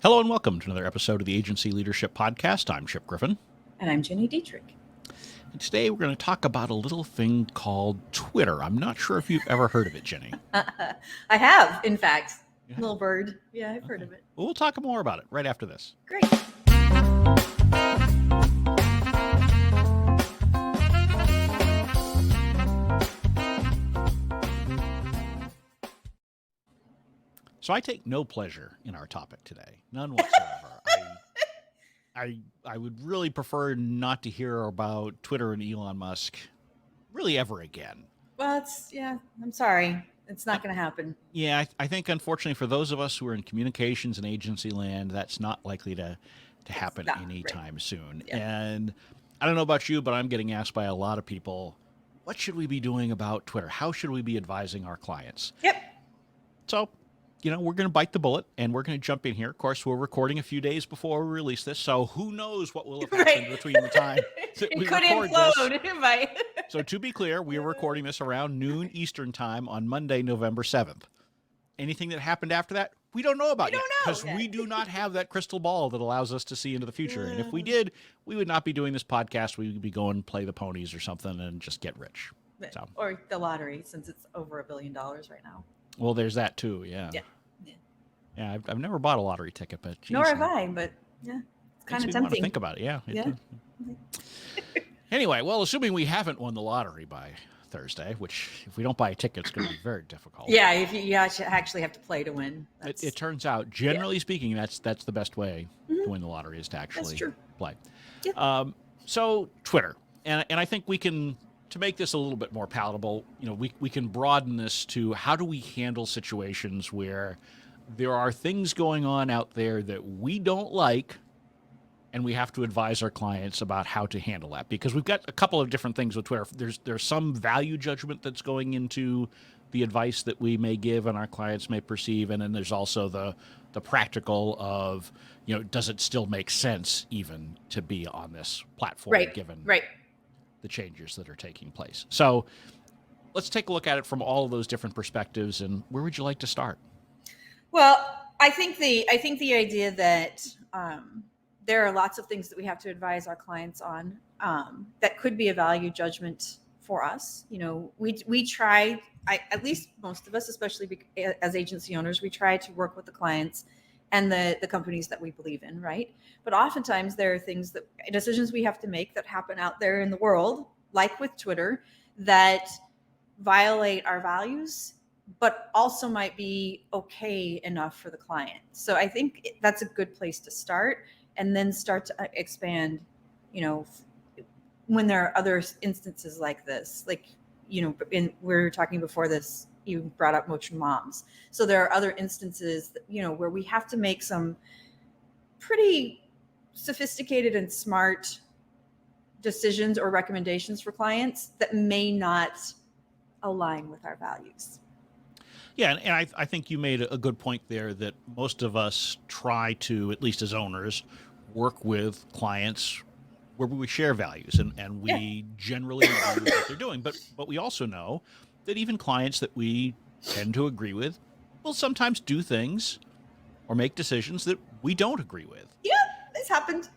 Hello and welcome to another episode of the Agency Leadership Podcast. I'm Chip Griffin. And I'm Dietrich. And today we're going to talk about a little thing called Twitter. I'm not sure if you've ever heard of it, Ginny. I have, in fact. Yeah. Little bird. Yeah, I've heard of it. Well, we'll talk more about it right after this. Great. So I take no pleasure in our topic today, none whatsoever. I would really prefer not to hear about Twitter and Elon Musk really ever again. Well, I'm sorry. It's not going to happen. Yeah, I think unfortunately for those of us who are in communications and agency land, that's not likely to happen anytime soon. Yeah. And I don't know about you, but I'm getting asked by a lot of people, what should we be doing about Twitter? How should we be advising our clients? Yep. So, we're going to bite the bullet and we're going to jump in here. Of course, we're recording a few days before we release this, so who knows what will have happened between the time that we record this. So to be clear, we are recording this around noon Eastern time on Monday, November 7th. Anything that happened after that, we don't know about yet because we do not have that crystal ball that allows us to see into the future. And if we did, we would not be doing this podcast. We would be going and play the ponies or something and just get rich. So. Or the lottery, since it's over $1 billion right now. Well, there's that too, yeah. Yeah, I've never bought a lottery ticket, but geez, nor have I. But yeah, it's kind of tempting. Want to think about it, yeah. Anyway, well, assuming we haven't won the lottery by Thursday, which if we don't buy a ticket, it's going to be very difficult. Yeah, if you actually have to play to win. It turns out, generally speaking, that's the best way to win the lottery is to actually play. Yeah. So Twitter, and I think we can. To make this a little bit more palatable, we can broaden this to how do we handle situations where there are things going on out there that we don't like, and we have to advise our clients about how to handle that. Because we've got a couple of different things with Twitter. There's some value judgment that's going into the advice that we may give and our clients may perceive, and then there's also the practical of, does it still make sense even to be on this platform given the changes that are taking place. So let's take a look at it from all of those different perspectives. And where would you like to start? Well, I think the idea that there are lots of things that we have to advise our clients on that could be a value judgment for us. We try, at least most of us, especially as agency owners, we try to work with the clients and the companies that we believe in, right? But oftentimes there are decisions we have to make that happen out there in the world, like with Twitter, that violate our values, but also might be okay enough for the client. So I think that's a good place to start, and then start to expand, when there are other instances like this, like, we were talking before this, you brought up motion moms. So there are other instances, where we have to make some pretty sophisticated and smart decisions or recommendations for clients that may not align with our values. Yeah, and I think you made a good point there that most of us try to, at least as owners, work with clients where we share values and we generally agree with what they're doing. But we also know that even clients that we tend to agree with will sometimes do things or make decisions that we don't agree with. Yeah, this happened.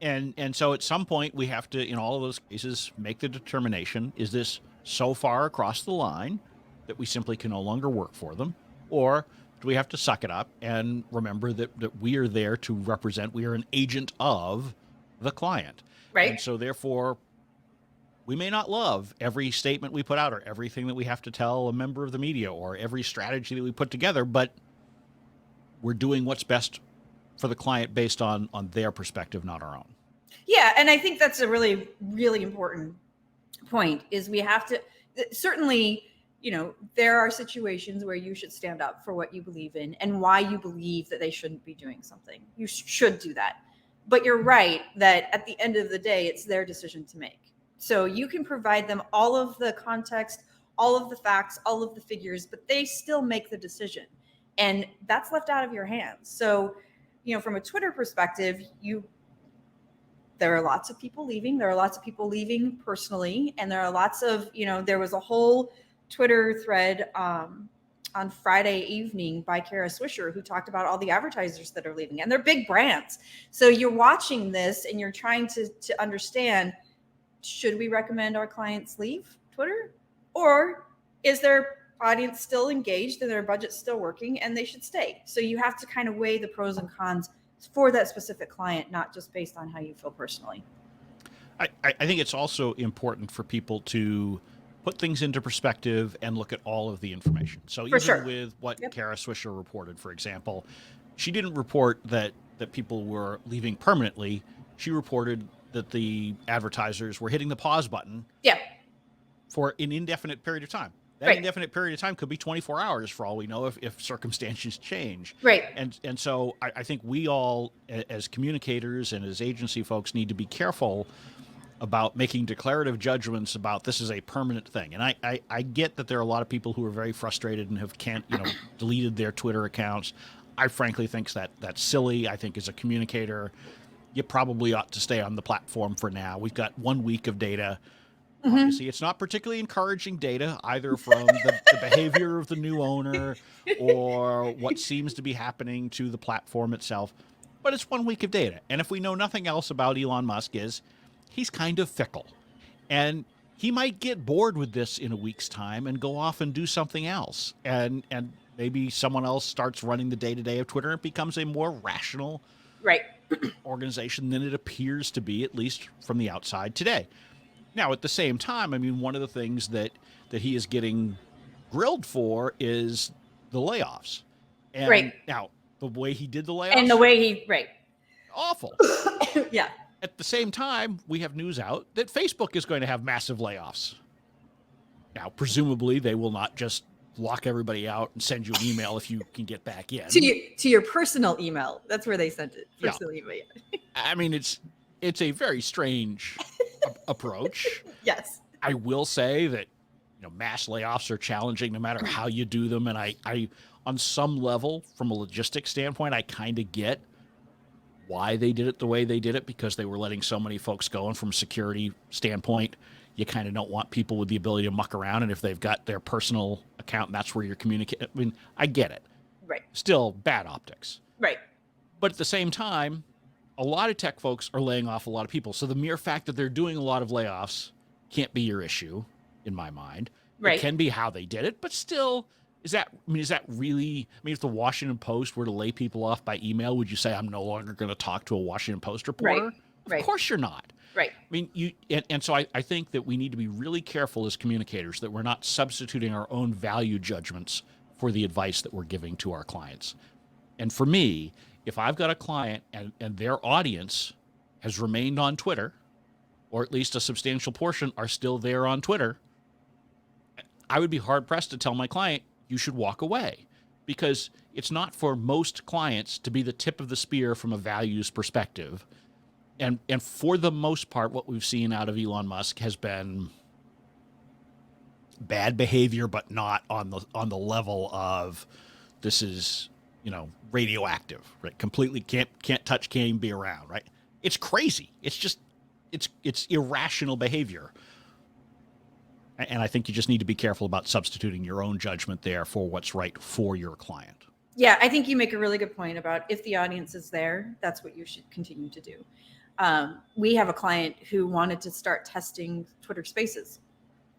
And so at some point we have to, in all of those cases, make the determination, is this so far across the line that we simply can no longer work for them? Or do we have to suck it up and remember that we are there to represent, we are an agent of the client. Right. And so therefore, we may not love every statement we put out or everything that we have to tell a member of the media or every strategy that we put together, but we're doing what's best for the client based on their perspective, not our own. Yeah, and I think that's a really, really important point, is we have to, certainly, there are situations where you should stand up for what you believe in and why you believe that they shouldn't be doing something. You should do that. But you're right that at the end of the day, it's their decision to make. So you can provide them all of the context, all of the facts, all of the figures, but they still make the decision. And that's left out of your hands. So, from a Twitter perspective, there are lots of people leaving. There are lots of people leaving personally. And there are lots of, there was a whole Twitter thread Friday evening by Kara Swisher, who talked about all the advertisers that are leaving, and they're big brands. So you're watching this and you're trying to understand, should we recommend our clients leave Twitter, or is their audience still engaged and their budget's still working and they should stay? So you have to kind of weigh the pros and cons for that specific client, not just based on how you feel personally. I think it's also important for people to put things into perspective and look at all of the information. So even with what Kara Swisher reported, for example, she didn't report that people were leaving permanently. She reported that the advertisers were hitting the pause button for an indefinite period of time. That indefinite period of time could be 24 hours for all we know if circumstances change. Right. And so I think we all, as communicators and as agency folks, need to be careful about making declarative judgments about this is a permanent thing. And I get that there are a lot of people who are very frustrated and have deleted their Twitter accounts. I frankly think that's silly. I think as a communicator, you probably ought to stay on the platform for now. We've got 1 week of data. Mm-hmm. Obviously, it's not particularly encouraging data, either from the behavior of the new owner or what seems to be happening to the platform itself. But it's 1 week of data. And if we know nothing else about Elon Musk, he's kind of fickle. And he might get bored with this in a week's time and go off and do something else. And maybe someone else starts running the day-to-day of Twitter and it becomes a more rational organization than it appears to be, at least from the outside today. Now, at the same time, I mean, one of the things that he is getting grilled for is the layoffs. And now, the way he did the layoffs. And the way he, awful. Yeah. At the same time, we have news out that Facebook is going to have massive layoffs. Now, presumably, they will not just lock everybody out and send you an email if you can get back in. To your personal email. That's where they sent it. Personal email. I mean, it's a very strange approach. Yes. I will say that mass layoffs are challenging no matter how you do them. And I on some level, from a logistics standpoint, I kind of get why they did it the way they did it, because they were letting so many folks go. And from a security standpoint, you kind of don't want people with the ability to muck around. And if they've got their personal account and that's where you're communicating, I mean, I get it. Right. Still bad optics. Right. But at the same time, a lot of tech folks are laying off a lot of people. So the mere fact that they're doing a lot of layoffs can't be your issue, in my mind. Right. It can be how they did it, but still, is that really, if the Washington Post were to lay people off by email, would you say, I'm no longer going to talk to a Washington Post reporter? Right. Of course you're not. Right. I mean, and so I think that we need to be really careful as communicators that we're not substituting our own value judgments for the advice that we're giving to our clients. And for me, if I've got a client and their audience has remained on Twitter, or at least a substantial portion are still there on Twitter, I would be hard-pressed to tell my client, you should walk away, because it's not for most clients to be the tip of the spear from a values perspective. And for the most part, what we've seen out of Elon Musk has been bad behavior, but not on the level of this is, radioactive, right? Completely can't touch, can't even be around, right? It's crazy. It's just, it's irrational behavior. And I think you just need to be careful about substituting your own judgment there for what's right for your client. Yeah, I think you make a really good point about if the audience is there, that's what you should continue to do. We have a client who wanted to start testing Twitter Spaces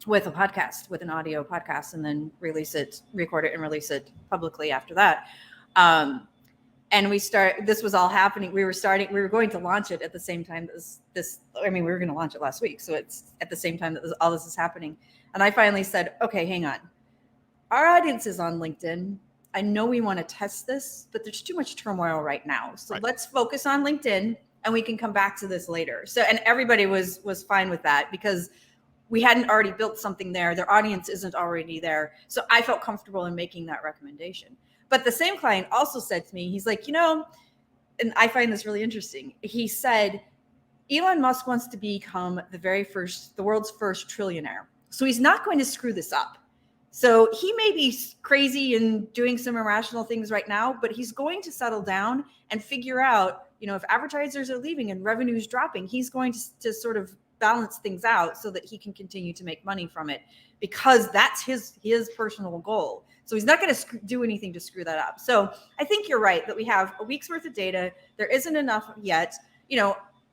with a podcast, with an audio podcast, and then record it and release it publicly after that. And this was all happening. We were going to launch it at the same time as this. I mean, we were going to launch it last week. So it's at the same time that all this is happening. And I finally said, okay, hang on. Our audience is on LinkedIn. I know we want to test this, but there's too much turmoil right now. So let's focus on LinkedIn and we can come back to this later. So, and everybody was fine with that because we hadn't already built something there. Their audience isn't already there. So I felt comfortable in making that recommendation. But the same client also said to me, he's like, and I find this really interesting. He said, Elon Musk wants to become the world's first trillionaire. So he's not going to screw this up. So he may be crazy and doing some irrational things right now, but he's going to settle down and figure out, if advertisers are leaving and revenue is dropping, he's going to sort of balance things out so that he can continue to make money from it, because that's his personal goal. So he's not going to do anything to screw that up. So I think you're right that we have a week's worth of data. There isn't enough yet.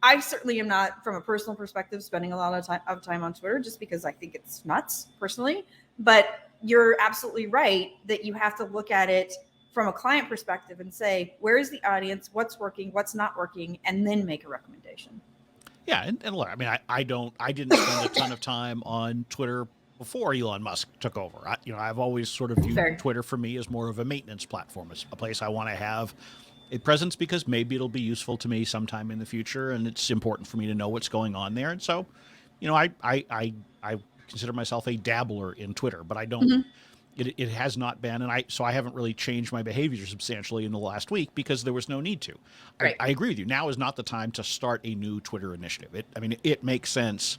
I certainly am not, from a personal perspective, spending a lot of time on Twitter, just because I think it's nuts personally. But you're absolutely right that you have to look at it from a client perspective and say, where is the audience, what's working, what's not working, and then make a recommendation. Yeah, and look, I mean, I didn't spend a ton of time on Twitter before Elon Musk took over. I've always sort of viewed Twitter for me as more of a maintenance platform, as a place I want to have a presence because maybe it'll be useful to me sometime in the future, and it's important for me to know what's going on there. And so, I consider myself a dabbler in Twitter, but I don't. It has not been, and I haven't really changed my behavior substantially in the last week because there was no need to. Right. I agree with you. Now is not the time to start a new Twitter initiative. It makes sense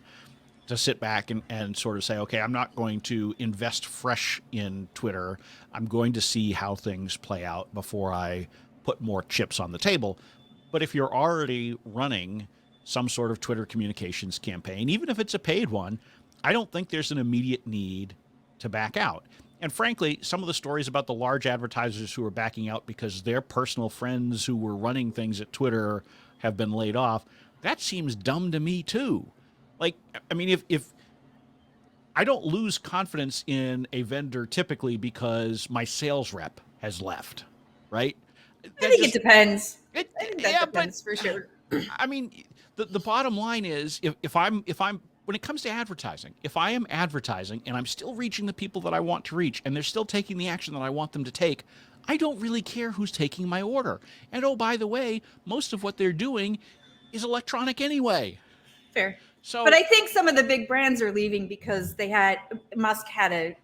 to sit back and sort of say, okay, I'm not going to invest fresh in Twitter. I'm going to see how things play out before I put more chips on the table. But if you're already running some sort of Twitter communications campaign, even if it's a paid one, I don't think there's an immediate need to back out. And frankly, some of the stories about the large advertisers who are backing out because their personal friends who were running things at Twitter have been laid off, that seems dumb to me too. Like, I mean, if I don't lose confidence in a vendor typically because my sales rep has left, right? I think it depends. I think that depends for sure. I mean, the bottom line is if I'm when it comes to advertising, if I am advertising and I'm still reaching the people that I want to reach and they're still taking the action that I want them to take, I don't really care who's taking my order. And oh, by the way, most of what they're doing is electronic anyway. Fair. But I think some of the big brands are leaving because Musk had a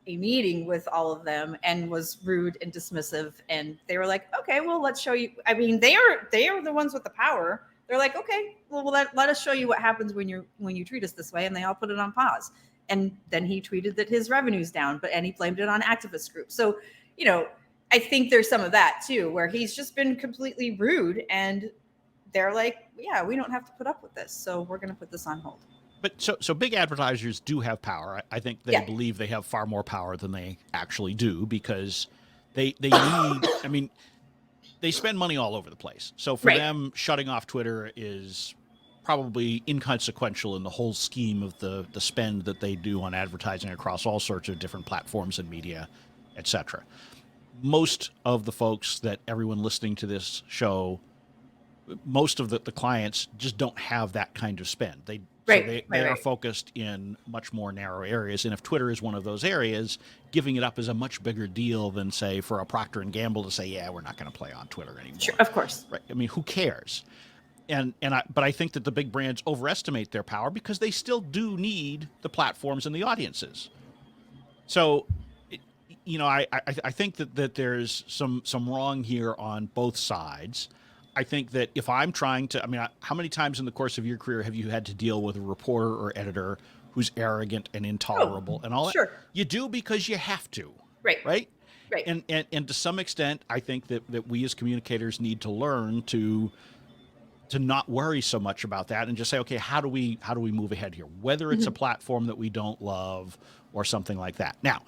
meeting with all of them and was rude and dismissive. And they were like, okay, well, let's show you. I mean, they are the ones with the power. They're like, okay, well, let us show you what happens when you treat us this way. And they all put it on pause. And then he tweeted that his revenue's down, and he blamed it on activist groups. So, I think there's some of that too, where he's just been completely rude, and they're like, yeah, we don't have to put up with this. So we're going to put this on hold. But so big advertisers do have power. I think they believe they have far more power than they actually do because they need, I mean, they spend money all over the place. So for them, shutting off Twitter is probably inconsequential in the whole scheme of the spend that they do on advertising across all sorts of different platforms and media, et cetera. Most of the folks that everyone listening to this show, most of the clients just don't have that kind of spend. They are focused in much more narrow areas. And if Twitter is one of those areas, giving it up is a much bigger deal than, say, for a Procter & Gamble to say, yeah, we're not going to play on Twitter anymore. Sure, of course. Right. I mean, who cares? But I think that the big brands overestimate their power because they still do need the platforms and the audiences. So, I think that there's some wrong here on both sides. I think that if I'm trying to, how many times in the course of your career have you had to deal with a reporter or editor who's arrogant and intolerable and all that? Sure. You do because you have to. Right. Right. Right. And to some extent, I think that we as communicators need to learn to not worry so much about that and just say, okay, how do we move ahead here? Whether it's a platform that we don't love or something like that. Now,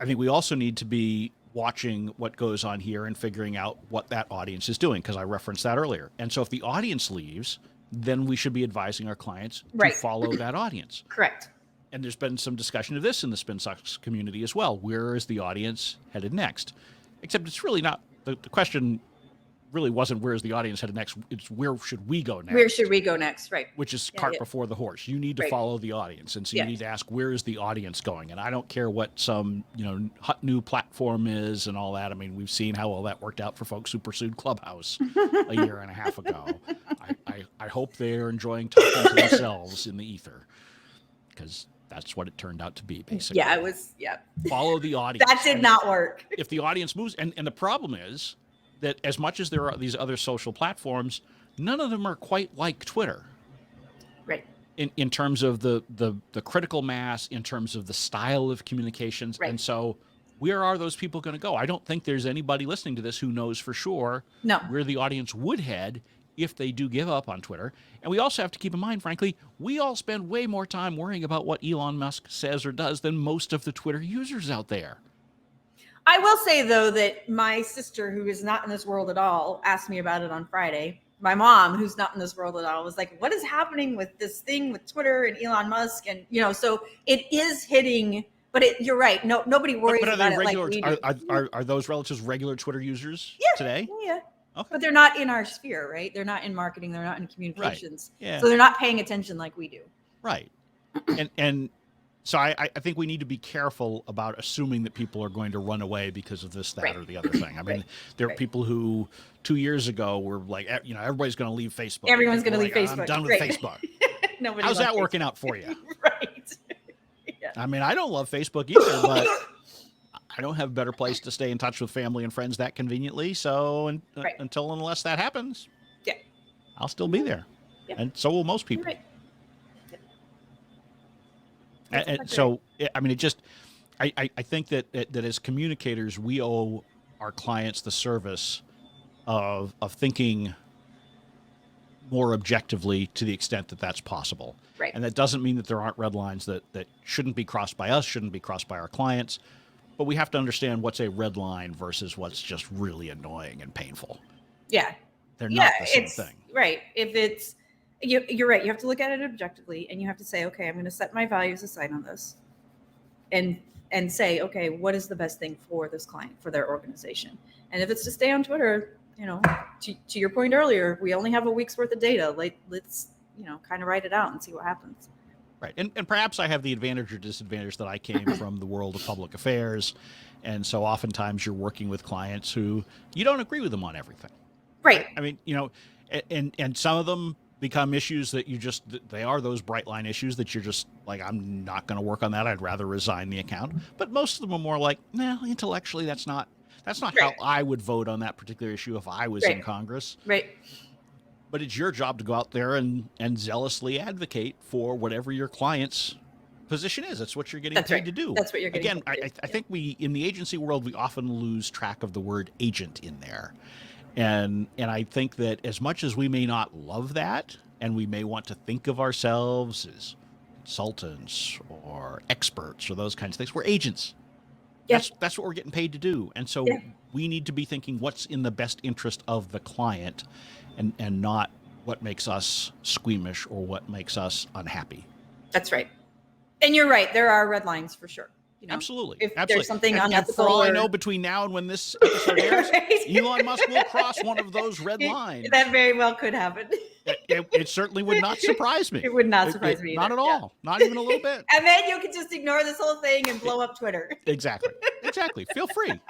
I think we also need to be watching what goes on here and figuring out what that audience is doing, because I referenced that earlier. And so if the audience leaves, then we should be advising our clients to follow that audience. Correct. And there's been some discussion of this in the SpinSucks community as well. Where is the audience headed next? Except it's really not, the question really wasn't where is the audience headed next. It's where should we go next? Where should we go next? Right. Which is cart before the horse. You need to follow the audience. And so you need to ask, where is the audience going? And I don't care what some, hot new platform is and all that. I mean, we've seen how all that worked out for folks who pursued Clubhouse a year and a half ago. I hope they're enjoying talking to themselves in the ether, because that's what it turned out to be, basically. Yeah, it was, Follow the audience. That did not work. If the audience moves, and the problem is that as much as there are these other social platforms, none of them are quite like Twitter. Right. In terms of the critical mass, in terms of the style of communications. Right. And so where are those people going to go? I don't think there's anybody listening to this who knows for sure where the audience would head if they do give up on Twitter. And we also have to keep in mind, frankly, we all spend way more time worrying about what Elon Musk says or does than most of the Twitter users out there. I will say, though, that my sister, who is not in this world at all, asked me about it on Friday. My mom, who's not in this world at all, was like, what is happening with this thing with Twitter and Elon Musk? And, so it is hitting, but you're right. No, nobody worries about it like we do. Are those relatives regular Twitter users today? Yeah. Okay. But they're not in our sphere, right? They're not in marketing. They're not in communications. Right. Yeah. So they're not paying attention like we do. Right. And so I think we need to be careful about assuming that people are going to run away because of this, that, or the other thing. I mean, there are people who 2 years ago were like, everybody's going to leave Facebook. Everyone's going to leave Facebook. I'm done with Facebook. How's that working out for you? Right. Yeah. I mean, I don't love Facebook either, but I don't have a better place to stay in touch with family and friends that conveniently. So until and unless that happens, I'll still be there. Yeah. And so will most people. Right. And so, I mean, I think that as communicators, we owe our clients the service of thinking more objectively to the extent that that's possible. Right. And that doesn't mean that there aren't red lines that shouldn't be crossed by us, shouldn't be crossed by our clients. But we have to understand what's a red line versus what's just really annoying and painful. Yeah. They're not the same thing. Right. If it's, you're right. You have to look at it objectively, and you have to say, okay, I'm going to set my values aside on this and say, okay, what is the best thing for this client, for their organization? And if it's to stay on Twitter, to your point earlier, we only have a week's worth of data. Let's kind of write it out and see what happens. Right. And perhaps I have the advantage or disadvantage that I came from the world of public affairs. And so oftentimes you're working with clients who you don't agree with them on everything. Right. I mean, and some of them become issues that they are those bright line issues that you're just like, I'm not going to work on that. I'd rather resign the account. But most of them are more like, no, intellectually, that's not how I would vote on that particular issue if I was in Congress. Right. But it's your job to go out there and zealously advocate for whatever your client's position is. That's what you're getting paid to do. That's what you're getting paid to do. I think in the agency world, we often lose track of the word agent in there. And I think that as much as we may not love that, and we may want to think of ourselves as consultants or experts or those kinds of things, we're agents. Yeah. That's what we're getting paid to do. And so we need to be thinking what's in the best interest of the client and not what makes us squeamish or what makes us unhappy. That's right. And you're right. There are red lines for sure. Absolutely. If there's something unethical. And for all I know, between now and when this episode airs, Elon Musk will cross one of those red lines. That very well could happen. It certainly would not surprise me. It would not surprise me either. Not at all. Yeah. Not even a little bit. And then you could just ignore this whole thing and blow up Twitter. Exactly. Feel free.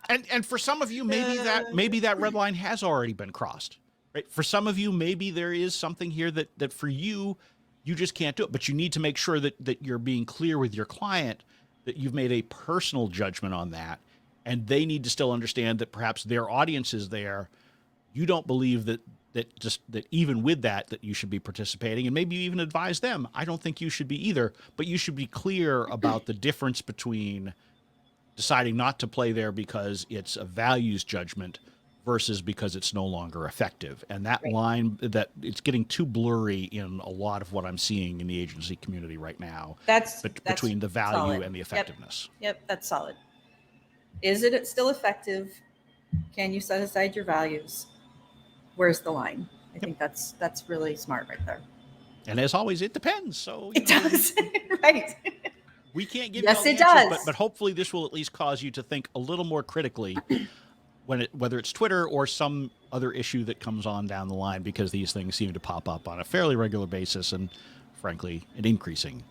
And for some of you, maybe that red line has already been crossed. Right? For some of you, maybe there is something here that for you just can't do it. But you need to make sure that you're being clear with your client that you've made a personal judgment on that, and they need to still understand that perhaps their audience is there. You don't believe that even with that you should be participating, and maybe you even advise them. I don't think you should be either, but you should be clear about the difference between deciding not to play there because it's a values judgment versus because it's no longer effective. And that line, that it's getting too blurry in a lot of what I'm seeing in the agency community right now. That's between the value solid. And the effectiveness. Yep, that's solid. Is it still effective? Can you set aside your values? Where's the line? I think that's really smart right there. And as always, it depends. So it does. Right. We can't give you all the answers, but hopefully this will at least cause you to think a little more critically whether it's Twitter or some other issue that comes on down the line, because these things seem to pop up on a fairly regular basis and, frankly, an increasing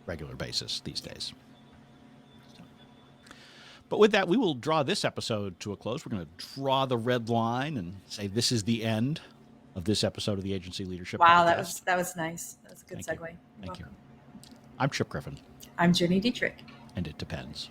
regular basis these days. But with that, we will draw this episode to a close. We're going to draw the red line and say this is the end of this episode of the Agency Leadership Podcast. That was nice. That was a good segue. Thank you. I'm Chip Griffin. I'm Gini Dietrich. And it depends.